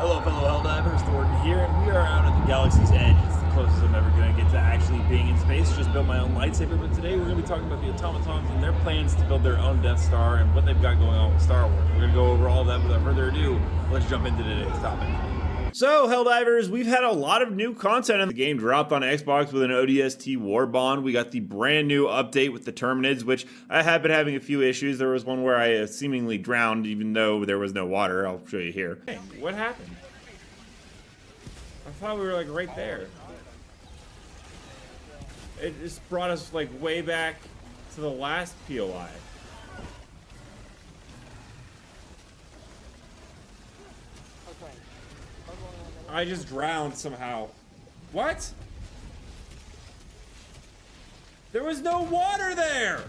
Hello, fellow Helldivers, Thornton here, and we are out at the galaxy's edge. It's the closest I'm ever going to get to actually being in space. Just built my own lightsaber, but today we're going to be talking about the Automatons and their plans to build their own Death Star and what they've got going on with Star Wars. We're going to go over all of that without further ado. Let's jump into today's topic. So, Helldivers, we've had a lot of new content in the game dropped on Xbox with an ODST war bond. We got the brand new update with the Terminids, which I have been having a few issues. There was one where I seemingly drowned even though there was no water. I'll show you here. Hey, what happened? I thought we were like right there. It just brought us like way back to the last POI. I just drowned somehow. What? There was no water there!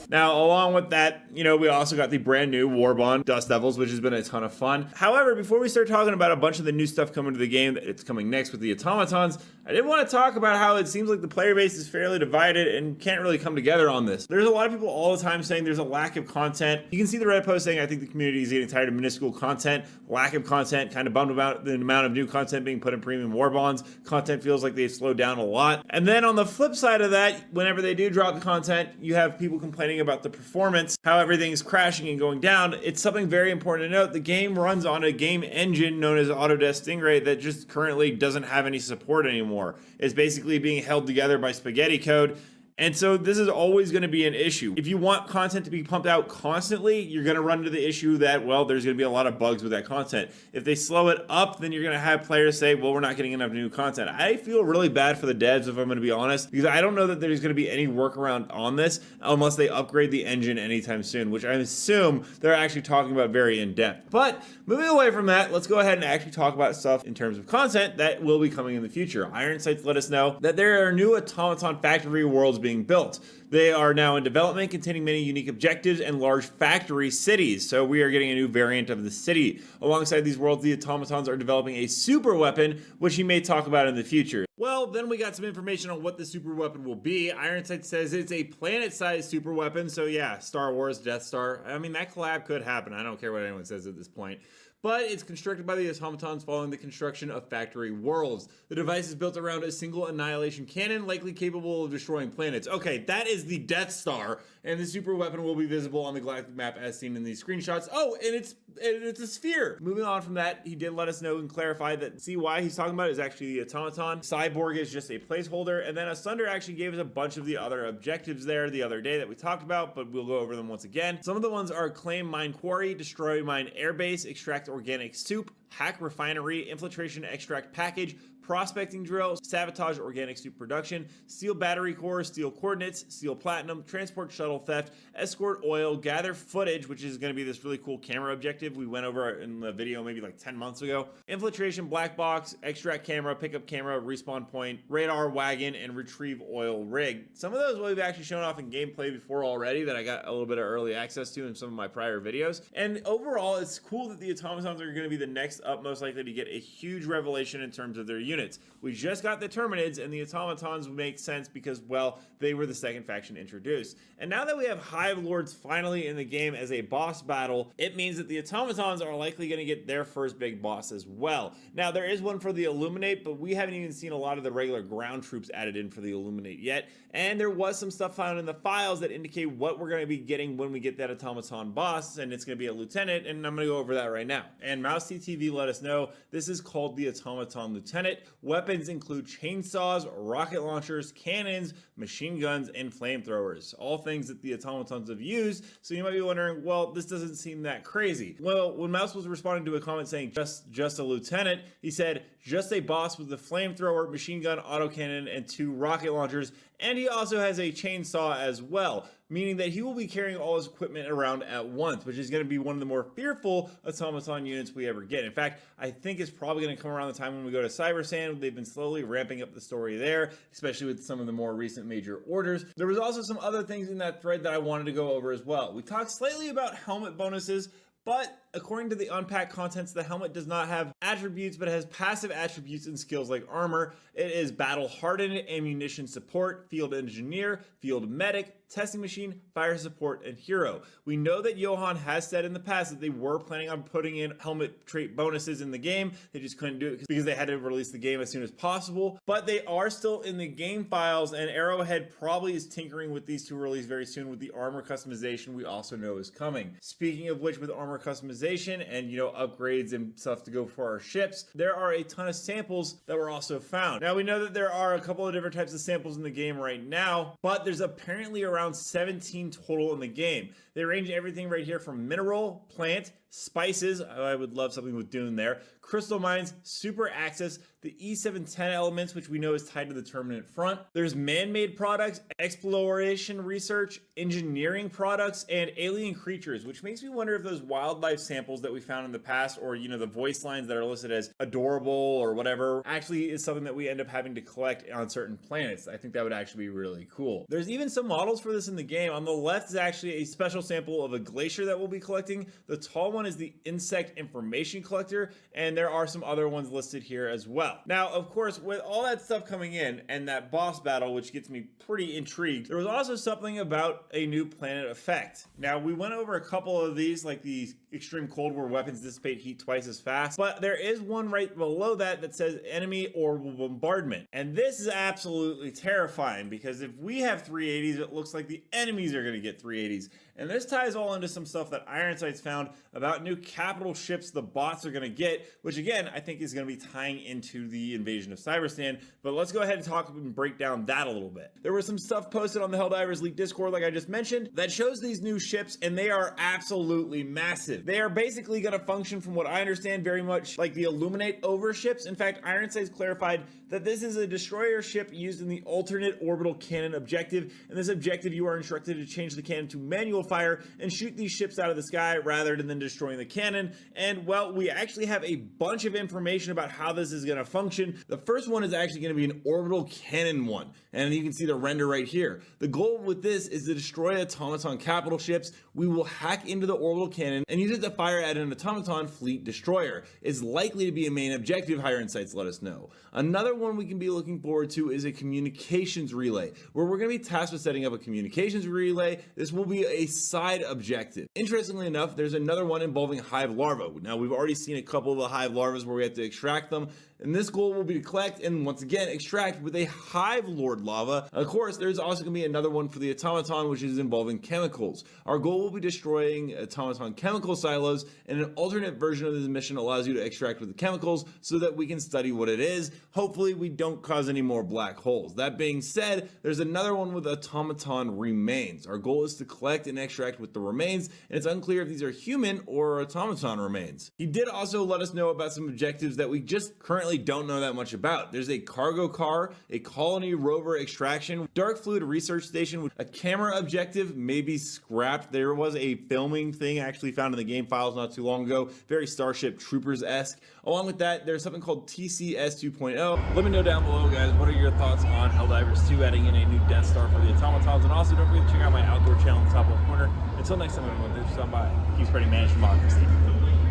Now, along with that, we also got the brand new Warbond Dust Devils, which has been a ton of fun. However, before we start talking about a bunch of the new stuff coming to the game, it's coming next with the Automatons, I did want to talk about how it seems like the player base is fairly divided and can't really come together on this. There's a lot of people all the time saying there's a lack of content. You can see the Reddit post saying, I think the community is getting tired of minuscule content, lack of content, kind of bummed about the amount of new content being put in premium Warbonds. Content feels like they've slowed down a lot. And then on the flip side of that, whenever they do drop the content, you have people complaining about the performance, how everything's crashing and going down. It's something very important to note. The game runs on a game engine known as Autodesk Stingray that just currently doesn't have any support anymore. It's basically being held together by spaghetti code. And so this is always going to be an issue. If you want content to be pumped out constantly, you're going to run into the issue that, well, there's going to be a lot of bugs with that content. If they slow it up, then you're going to have players say, well, we're not getting enough new content. I feel really bad for the devs, if I'm going to be honest, because I don't know that there's going to be any workaround on this unless they upgrade the engine anytime soon, which I assume they're actually talking about very in depth. But moving away from that, let's go ahead and actually talk about stuff in terms of content that will be coming in the future. Ironsights let us know that there are new Automaton factory worlds being built. They are now in development, containing many unique objectives and large factory cities. So we are getting a new variant of the city. Alongside these worlds, the Automatons are developing a super weapon, which he may talk about in the future. Well, then we got some information on what the super weapon will be. Ironsight says it's a planet-sized super weapon. So yeah, Star Wars, Death Star. I mean, that collab could happen. I don't care what anyone says at this point. But it's constructed by the Automatons following the construction of factory worlds. The device is built around a single annihilation cannon, likely capable of destroying planets. Okay, that is the Death Star, and the super weapon will be visible on the galactic map as seen in these screenshots. Oh, and it's a sphere. Moving on from that, he did let us know and clarify that CY he's talking about is actually the Automaton. Cyborg is just a placeholder, and then Asunder actually gave us a bunch of the other objectives there the other day that we talked about, but we'll go over them once again. Some of the ones are claim mine quarry, destroy mine airbase, extract organic soup, hack refinery, infiltration extract package, prospecting drill, sabotage organic soup production, steal battery core, steal coordinates, steal platinum, transport shuttle theft, escort oil, gather footage, which is going to be this really cool camera objective we went over in the video maybe like 10 months ago, infiltration black box, extract camera, pickup camera, respawn point, radar wagon, and retrieve oil rig. Some of those we've actually shown off in gameplay before already that I got a little bit of early access to in some of my prior videos. And overall, it's cool that the Automatons are going to be the next up most likely to get a huge revelation in terms of their units. We just got the Terminids, and the Automatons make sense because, well, they were the second faction introduced. And now that we have Hive Lords finally in the game as a boss battle, it means that the Automatons are likely going to get their first big boss as well. Now, there is one for the Illuminate, but we haven't even seen a lot of the regular ground troops added in for the Illuminate yet. And there was some stuff found in the files that indicate what we're going to be getting when we get that Automaton boss, and it's going to be a lieutenant, and I'm going to go over that right now. And Mouse TTV let us know this is called the Automaton Lieutenant. Weapons include chainsaws, rocket launchers, cannons, machine guns, and flamethrowers. All things that the Automatons have used, so you might be wondering, well, this doesn't seem that crazy. Well, when Mouse was responding to a comment saying just a lieutenant, he said, just a boss with a flamethrower, machine gun, autocannon, and 2 rocket launchers, and he also has a chainsaw as well, meaning that he will be carrying all his equipment around at once, which is going to be one of the more fearful Automaton units we ever get. In fact, I think it's probably going to come around the time when we go to Cybersand. They've been slowly ramping up the story there, especially with some of the more recent major orders. There was also some other things in that thread that I wanted to go over as well. We talked slightly about helmet bonuses, but according to the unpacked contents, the helmet does not have attributes, but has passive attributes and skills like armor. It is battle hardened, ammunition support, field engineer, field medic, testing machine, fire support, and hero. We know that Johan has said in the past that they were planning on putting in helmet trait bonuses in the game. They just couldn't do it because they had to release the game as soon as possible, but they are still in the game files, and Arrowhead probably is tinkering with these to release very soon with the armor customization we also know is coming. Speaking of which, with armor customization and, you know, upgrades and stuff to go for our ships, there are a ton of samples that were also found. Now, we know that there are a couple of different types of samples in the game right now, but there's apparently around 17 total in the game. They range everything right here from mineral, plant, spices, I would love something with Dune there, crystal mines, super access, the E710 elements, which we know is tied to the Terminant Front. There's man-made products, exploration research, engineering products, and alien creatures, which makes me wonder if those wildlife samples that we found in the past, or, you know, the voice lines that are listed as adorable or whatever, actually is something that we end up having to collect on certain planets. I think that would actually be really cool. There's even some models for this in the game. On the left is actually a special sample of a glacier that we'll be collecting. The tall one is the insect information collector, and there are some other ones listed here as well. Now, of course, with all that stuff coming in and that boss battle, which gets me pretty intrigued, there was also something about a new planet effect. Now, we went over a couple of these, like the extreme cold where weapons dissipate heat twice as fast, but there is one right below that that says enemy orbital bombardment. And this is absolutely terrifying, because if we have 380s, it looks like the enemies are going to get 380s. And this ties all into some stuff that Ironsights found about new capital ships the bots are going to get, which again, I think is going to be tying into the invasion of Cyberstan. But let's go ahead and talk and break down that a little bit. There was some stuff posted on the Helldivers League Discord, like I just mentioned, that shows these new ships, and they are absolutely massive. They are basically going to function, from what I understand, very much like the Illuminate overships. In fact, Ironsights clarified that this is a destroyer ship used in the alternate orbital cannon objective. In this objective, you are instructed to change the cannon to manual fire and shoot these ships out of the sky rather than destroying the cannon. And well, we actually have a bunch of information about how this is going to function. The first one is actually going to be an orbital cannon one, and you can see the render right here. The goal with this is to destroy automaton capital ships. We will hack into the orbital cannon and use it to fire at an automaton fleet destroyer. It's likely to be a main objective, Ironsights let us know. Another one we can be looking forward to is a communications relay, where we're going to be tasked with setting up a communications relay. This will be a side objective. Interestingly enough, there's another one involving hive larvae. Now, we've already seen a couple of the hive larvae where we have to extract them, and this goal will be to collect and once again extract with a hive lord lava. Of course, there's also going to be another one for the automaton, which is involving chemicals. Our goal will be destroying automaton chemical silos, and an alternate version of this mission allows you to extract with the chemicals so that we can study what it is. Hopefully we don't cause any more black holes. That being said, there's another one with automaton remains. Our goal is to collect and extract with the remains, and it's unclear if these are human or automaton remains. He did also let us know about some objectives that we just currently don't know that much about. There's a cargo car, a colony rover extraction, dark fluid research station, a camera objective may be scrapped. There was a filming thing actually found in the game files not too long ago, very Starship Troopers-esque. Along with that, there's something called TCS 2.0. Let me know down below, guys, what are your thoughts on Helldivers 2 adding in a new Death Star for the automatons? And also, don't forget to check out my outdoor channel in the top left corner. Until next time, everyone, thanks for stopping by. Keep spreading managed democracy.